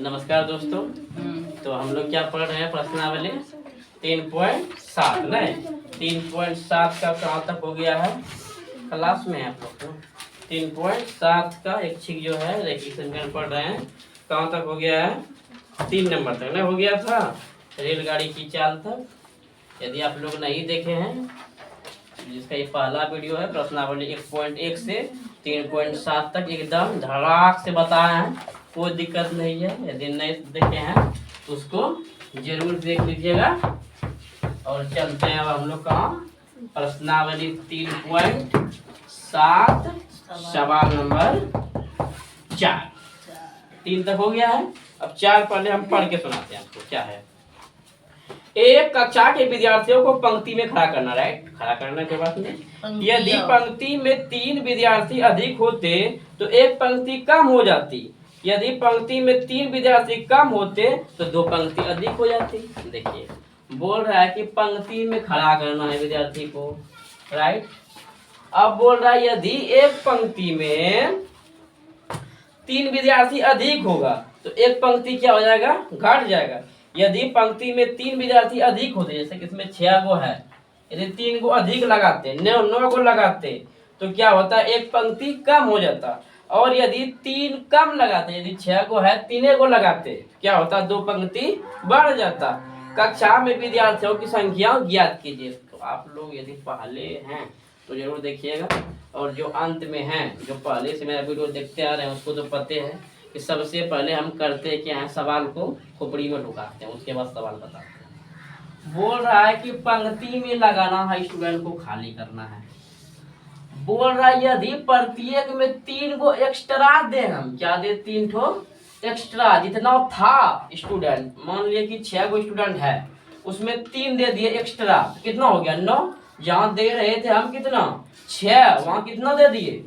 नमस्कार दोस्तों। तो हम लोग क्या पढ़ रहे हैं? प्रश्नावली 3.7 नहीं 3.7 का कहाँ तक हो गया है? क्लास में आप लोग को 3.7 का ऐच्छिक जो है रेखिक समीकरण पढ़ रहे हैं। कहाँ तक हो गया है? 3 नंबर तक ना हो गया था, रेलगाड़ी की चाल तक। यदि आप लोग नहीं देखे हैं, जिसका ये पहला वीडियो है, प्रश्नावली 1.1 से 3.7 तक एकदम धड़ाक से बताए हैं, कोई दिक्कत नहीं है। यदि नहीं देखे हैं तो उसको जरूर देख लीजिएगा। और चलते हैं अब हम लोग कहाँ? प्रश्नावली 3.7 सवाल नंबर 4। 3 तक हो गया है, अब 4 पहले हम पढ़ के सुनाते हैं आपको। क्या है? एक कक्षा के विद्यार्थियों को पंक्ति में खड़ा करना, राइट? खड़ा करने के बाद में यदि पंक्ति में 3 विद्यार्थी अधिक होते तो एक पंक्ति कम हो जाती। यदि पंक्ति में 3 विद्यार्थी कम होते तो 2 पंक्ति अधिक हो जाती। देखिए, बोल रहा है कि पंक्ति में खड़ा करना है विद्यार्थी को, राइट? अब बोल रहा है यदि एक पंक्ति में 3 विद्यार्थी अधिक होगा तो एक पंक्ति क्या हो जाएगा? घट जाएगा। यदि पंक्ति में 3 विद्यार्थी अधिक होते, जैसे कि इसमें 6 गो है, यदि 3 गो अधिक लगाते, 9 गो लगाते तो क्या होता? एक पंक्ति कम हो जाता। और यदि 3 कम लगाते, यदि 6 गो है 3 गो लगाते, क्या होता? 2 पंक्ति बढ़ जाता। कक्षा में विद्यार्थियों की संख्या ज्ञात कीजिए। तो आप लोग यदि पहले हैं तो जरूर देखिएगा, और जो अंत में हैं, जो पहले से मेरा वीडियो देखते आ रहे हैं, उसको तो पते हैं कि सबसे पहले हम करते क्या है, सवाल को खोपड़ी में ढुकाते हैं, उसके बाद सवाल बताते हैं। बोल रहा है कि पंक्ति में लगाना है, स्टूडेंट को खाली करना है। बोल रहा है यदि प्रत्येक में 3 गो एक्स्ट्रा दे, हम क्या दे? 3 ठो एक्स्ट्रा, जितना था स्टूडेंट, मान लिया कि 6 गो स्टूडेंट है, उसमें 3 दे दिए एक्स्ट्रा, कितना हो गया? 9। जहाँ दे रहे थे हम कितना? 6, वहाँ कितना दे दिए?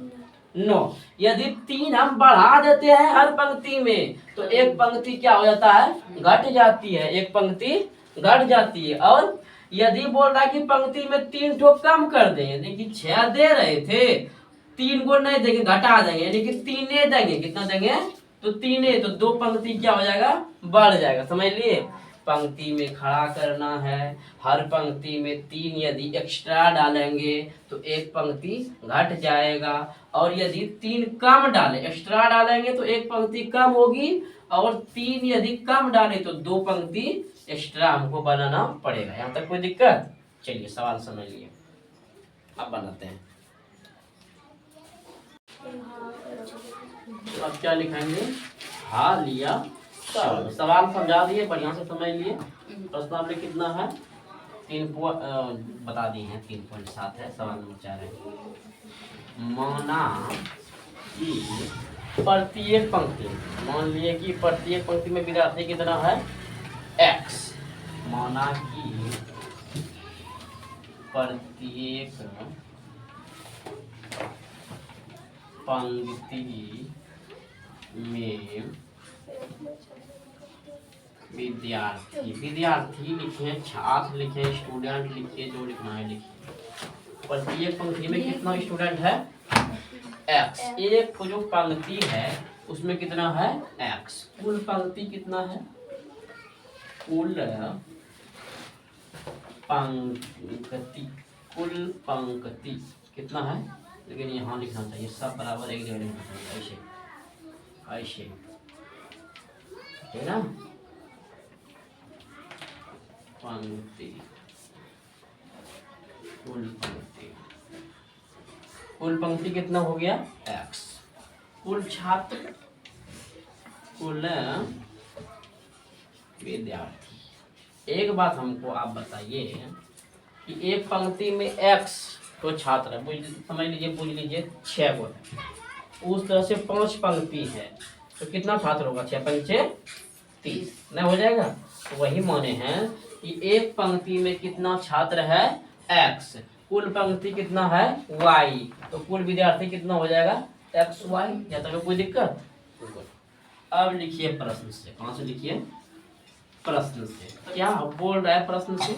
9। यदि 3 हम बढ़ा देते हैं हर पंक्ति में तो एक पंक्ति क्या हो जाता है? घट जाती है, एक पंक्ति घट जाती है। और यदि बोल रहा है कि पंक्ति में 3 ठो कम कर दें, यानी कि 6 दे रहे थे, 3 को नहीं देंगे, घटा देंगे, यानी कि 3 देंगे, कितना देंगे? तो 3, तो 2 पंक्ति क्या हो जाएगा? बढ़ जाएगा। समझ लिए? पंक्ति में खड़ा करना है, हर पंक्ति में 3 यदि एक्स्ट्रा डालेंगे तो एक पंक्ति घट जाएगा। और यदि 3 कम डालें, एक्स्ट्रा डालेंगे तो एक पंक्ति कम होगी, और 3 यदि कम डालें तो 2 पंक्ति एक्स्ट्रा हमको बनाना पड़ेगा। यहाँ तक कोई दिक्कत? चलिए सवाल समझ लिए, अब बनाते हैं। तो अब क्या लिखेंगे? हालिया सवाल समझा दिए, बढ़िया से समझ लिए। प्रश्नावली कितना है? 3 बता दिए हैं, 3.7 है। सवाल नंबर 4 है। माना कि प्रत्येक पंक्ति, मान लिए कि प्रत्येक पंक्ति में विद्यार्थी कितना है? x। माना कि प्रत्येक पंक्ति में विद्यार्थी लिखे, छात्र लिखे, स्टूडेंट लिखे, जो लिखना है लिखिए। प्रत्येक पंक्ति में कितना स्टूडेंट है? x। एक जो पंक्ति है उसमें कितना है? x। कुल पंक्ति कितना है? कुल पंक्ति कितना है? लेकिन यहाँ लिखना चाहिए, सब बराबर एक जगह लिखना चाहिए, ऐसे ऐसे, है ना? पंक्ति, कुल पंक्ति कितना हो गया? x। कुल छात्र, कुल विद्यार्थी। एक बात हमको आप बताइए कि एक पंक्ति में x तो छात्र है, समझ लीजिए, बुझ लीजिए 6 गो है, उस तरह से 5 पंक्ति है तो कितना छात्र होगा? 6 पंचे 30, नहीं हो जाएगा? तो वही माने हैं कि एक पंक्ति में कितना छात्र है? x। कुल पंक्ति कितना है? y। तो कुल विद्यार्थी कितना हो जाएगा? x y। या तक कोई दिक्कत? अब लिखिए प्रश्न से। कहाँ से लिखिए? प्रश्न से। क्या बोल रहा है प्रश्न से?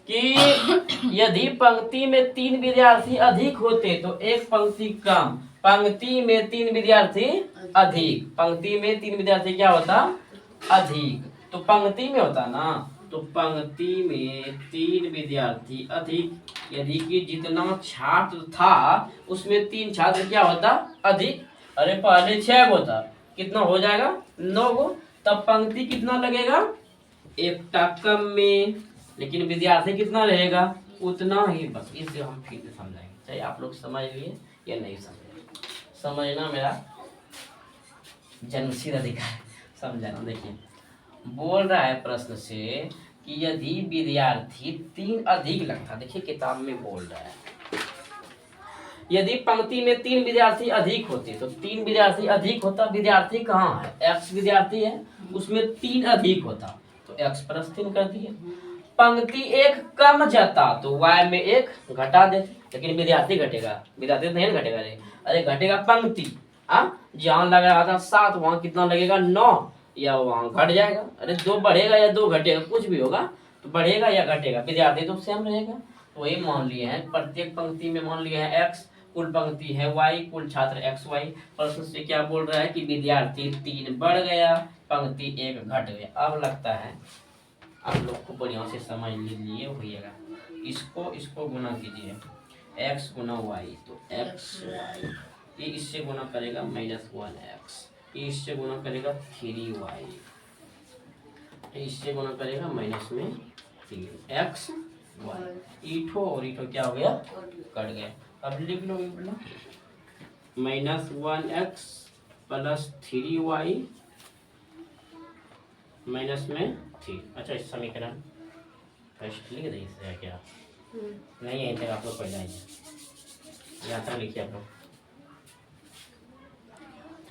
कि यदि पंक्ति में 3 विद्यार्थी अधिक होते तो एक पंक्ति कम, पंक्ति में 3 विद्यार्थी अधिक, पंक्ति में 3 विद्यार्थी क्या होता, अधिक। तो पंक्ति में होता ना, तो पंक्ति में 3 विद्यार्थी अधिक, यदि कि जितना छात्र था उसमें 3 छात्र क्या होता, अधिक। अरे पहले 6 गो था, कितना हो जाएगा, 9 गो। तब पंक्ति कितना लगेगा, एक कम में, लेकिन विद्यार्थी कितना रहेगा, उतना ही। बस इसे हम फिर से समझाएंगे, चाहे आप लोग समझ लिए या नहीं समझे, समझना मेरा जन्मसिद्ध अधिकार, समझना। देखिए बोल रहा है प्रश्न से कि यदि विद्यार्थी 3 अधिक लगता, देखिए किताब में बोल रहा है, यदि पंक्ति में 3 विद्यार्थी अधिक होते, तो 3 विद्यार्थी अधिक होता, विद्यार्थी कहाँ है, x विद्यार्थी है, उसमें 3 अधिक होता, तो x प्लस 3 कर दिए। पंक्ति 1 कम जाता तो y में 1 घटा देते, लेकिन विद्यार्थी घटेगा, विद्यार्थी नहीं घटेगा रे, अरे घटेगा पंक्ति। जहाँ लग रहा था 7 वहाँ कितना लगेगा, 9, या वहाँ घट जाएगा। अरे 2 बढ़ेगा या 2 घटेगा, कुछ भी होगा, तो बढ़ेगा या घटेगा, विद्यार्थी तो सेम रहेगा। तो वही मान लिए हैं, प्रत्येक पंक्ति में मान लिया है x, कुल पंक्ति है y, कुल छात्र xy। प्रश्न से क्या बोल रहा है कि विद्यार्थी 3 बढ़ गया, पंक्ति 1 घट गया। अब लगता है आप लोग को बढ़िया से समझ लीजिए, होइएगा। इसको गुना कीजिए, x गुना y, तो x ये इससे गुना करेगा -1x, ये इससे गुना करेगा 3y, इससे गुना करेगा माइनस में 3x y। ईठो और ईठो क्या हो गया, कट गया। अब लिख लो -1x प्लस 3y माइनस में 3। अच्छा इस समीकरण फर्स्ट लिख दे, इससे क्या नहीं है तक आप लोग पहले आइए, यहाँ तक लिखिए आप लोग।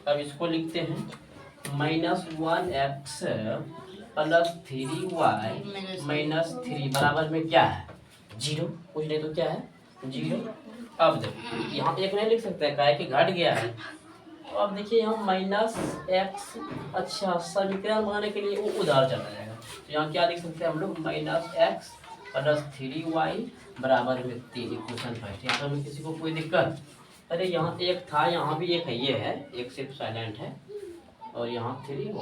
अब इसको लिखते हैं -1x प्लस 3y माइनस 3 बराबर में क्या है, 0, कुछ नहीं तो क्या है, 0। अब देखो यहाँ 1 नहीं लिख सकते, क्या है कि घट गया है। अब देखिए यहाँ -x, अच्छा समीकरण बनाने के लिए वो उधार चला जाएगा, तो यहाँ क्या लिख सकते हैं हम लोग, -x प्लस 3y बराबर में 3, इक्वेशन फर्स्ट। यहाँ पर में किसी को कोई दिक्कत, अरे यहाँ 1 था, यहाँ भी 1 है, ये है 1 सिर्फ साइलेंट है, और यहाँ 3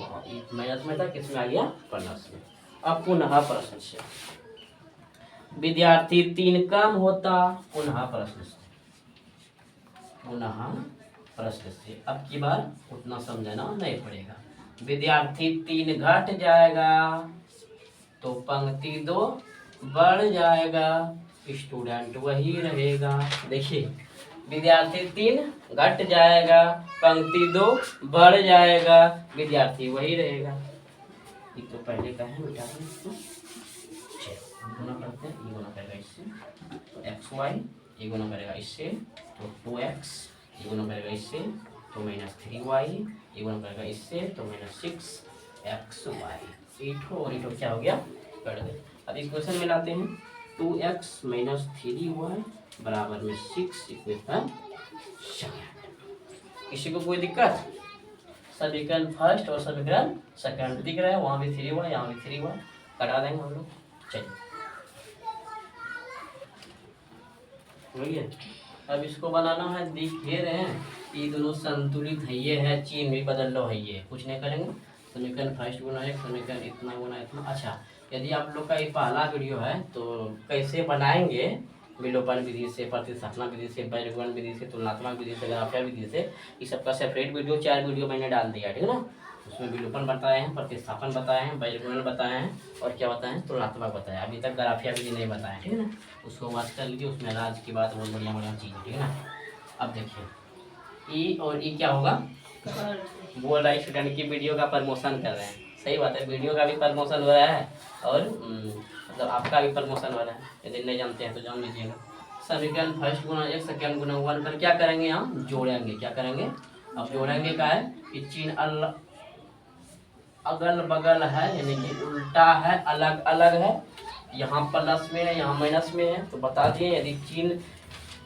माइनस में था, किस में आ गया, प्लस में। अब पुनः प्रश्न से विद्यार्थी 3 कम होता, पुनः प्रश्न से अब की बार उतना समझना नहीं पड़ेगा। विद्यार्थी 3 घट जाएगा तो पंक्ति 2 बढ़ जाएगा, स्टूडेंट वही रहेगा। देखिए विद्यार्थी 3 घट जाएगा, पंक्ति 2 बढ़ जाएगा, विद्यार्थी वही रहेगा। ये तो पहले का है, बेटा गुना करते हैं, ये गुना करेगा इससे तो xy, ये गुना करेगा इससे तो 2x, ये गुना करेगा इससे तो -3y, ये गुना करेगा इससे तो -6xy। ईठो और ईठो क्या हो गया, कट गए। अब इक्वेशन में लाते हैं, 2x माइनस 3y बराबर में 6, इक्वेशन सेकंड। किसी को कोई दिक्कत, समीकरण फर्स्ट और समीकरण सेकंड दिख रहा है, वहाँ भी 3y, यहाँ भी 3y, कटा देंगे हम लोग। चलिए अब इसको बनाना है, दिख ही रहे हैं ये दोनों संतुलित है, ये है, चिन्ह भी बदल लो है, ये कुछ नहीं करेंगे। समीकरण फर्स्ट गुना 1, समीकरण इतना गुना इतना। अच्छा यदि आप लोग का ये पहला वीडियो है तो कैसे बनाएंगे, विलोपन विधि से, प्रतिस्थापन विधि से, बैरगुण विधि से, तुलनात्मक विधि से, ग्राफिया विधि से, इस सबका सेपरेट वीडियो 4 वीडियो मैंने डाल दिया, ठीक है ना। उसमें विलोपन बताए हैं, प्रतिस्थापन बताए हैं, बैरगुण बताए हैं, और क्या बताए हैं, तुलनात्मक बताया। अभी तक ग्राफिया विधि नहीं बताया, ठीक है ना। उसको वॉच कर लीजिए, उसमें राज की बात बहुत बढ़िया बढ़िया चीज़ है, ठीक है ना। अब देखिए ई और ई क्या होगा, बोल रहा है स्टूडेंट की वीडियो का प्रमोशन कर रहे हैं, सही बात है, वीडियो का भी प्रमोशन हो रहा है और मतलब आपका भी प्रमोशन हो रहा है। यदि नहीं जानते हैं तो जान लीजिएगा। समीकरण फर्स्ट गुना 1, सेकंड गुना 1 पर क्या करेंगे, हम जोड़ेंगे, क्या करेंगे, अब जोड़ेंगे का है कि चिन्ह अगल बगल है, यानी कि उल्टा है, अलग अलग है, यहाँ प्लस में है, यहाँ माइनस में है, तो बता दिए यदि चिन्ह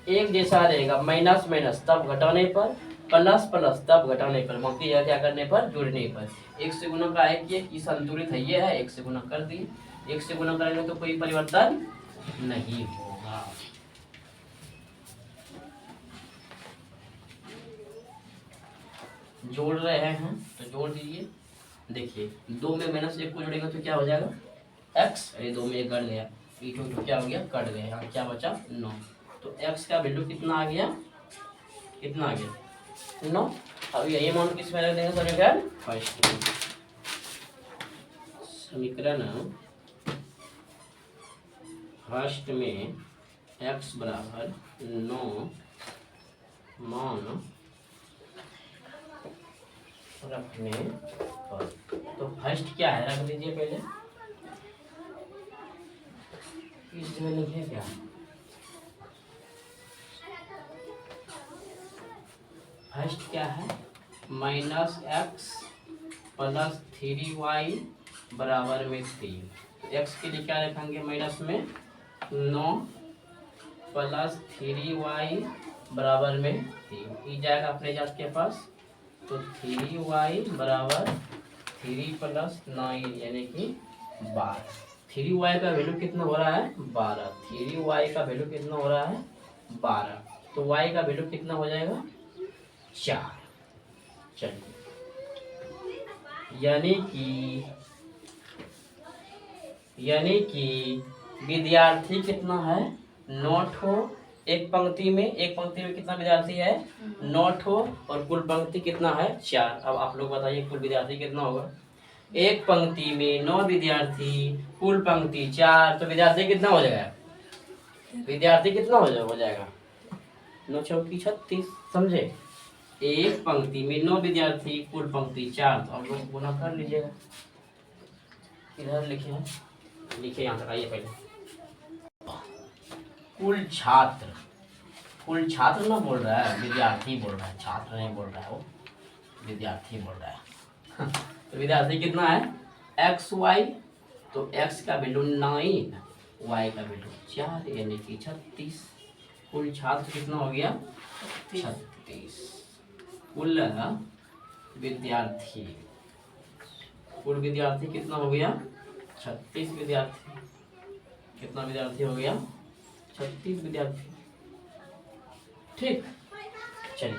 एक जैसा रहेगा, माइनस माइनस तब घटाने पर, प्लस प्लस तब घटाने पर, बाकी यह क्या करने पर, जोड़ने पर। 1 से गुना का है कि संतुलित है, ये है, 1 से गुना कर दिए, 1 से गुना करेंगे तो कोई परिवर्तन नहीं होगा। जोड़ रहे हैं तो जोड़ दीजिए। देखिए 2 में -1 को जोड़ेंगे तो क्या हो जाएगा x, अरे 2 में 1 कट गया, तो क्या हो गया कट गया, यहाँ क्या बचा 9। तो x का वैल्यू कितना आ गया, कितना आ गया 9। अब यही मान किस में रख देंगे समीकरण फर्स्ट में, समीकरण फर्स्ट में x बराबर 9 मान रखने पर, तो फर्स्ट क्या है रख दीजिए पहले, इस जगह लिखे क्या, फर्स्ट क्या है -x + 3y बराबर में 3। तो x के लिए क्या रखेंगे माइनस में 9 + 3y बराबर में 3, ये जाएगा अपने जात के पास। तो 3y बराबर 3 + 9 यानी कि 12। 3y का वैल्यू कितना हो रहा है 12, 3y का वैल्यू कितना हो रहा है 12, तो y का वैल्यू कितना हो जाएगा 4। चलिए यानी कि विद्यार्थी कितना है 9 ठो, एक पंक्ति में कितना विद्यार्थी है 9 ठो, और कुल पंक्ति कितना है 4। अब आप लोग बताइए कुल विद्यार्थी कितना होगा, एक पंक्ति में 9 विद्यार्थी, कुल पंक्ति 4, तो विद्यार्थी कितना हो जाएगा, विद्यार्थी कितना हो जाएगा 9 चौकी 36, समझे। एक पंक्ति में 9 विद्यार्थी, कुल पंक्ति 4, तो आप लोग गुना कर लीजिएगा। इधर लिखे यहाँ तक आइए पहले, कुल छात्र ना बोल रहा है, विद्यार्थी बोल रहा है, छात्र नहीं बोल रहा है, वो विद्यार्थी बोल रहा है। तो विद्यार्थी कितना है xy, तो x का वैल्यू 9, y का वैल्यू 4 यानी कि 36। कुल छात्र कितना हो गया 36। कुल विद्यार्थी कितना हो गया 36 विद्यार्थी, कितना विद्यार्थी हो गया 36 विद्यार्थी। ठीक, चलिए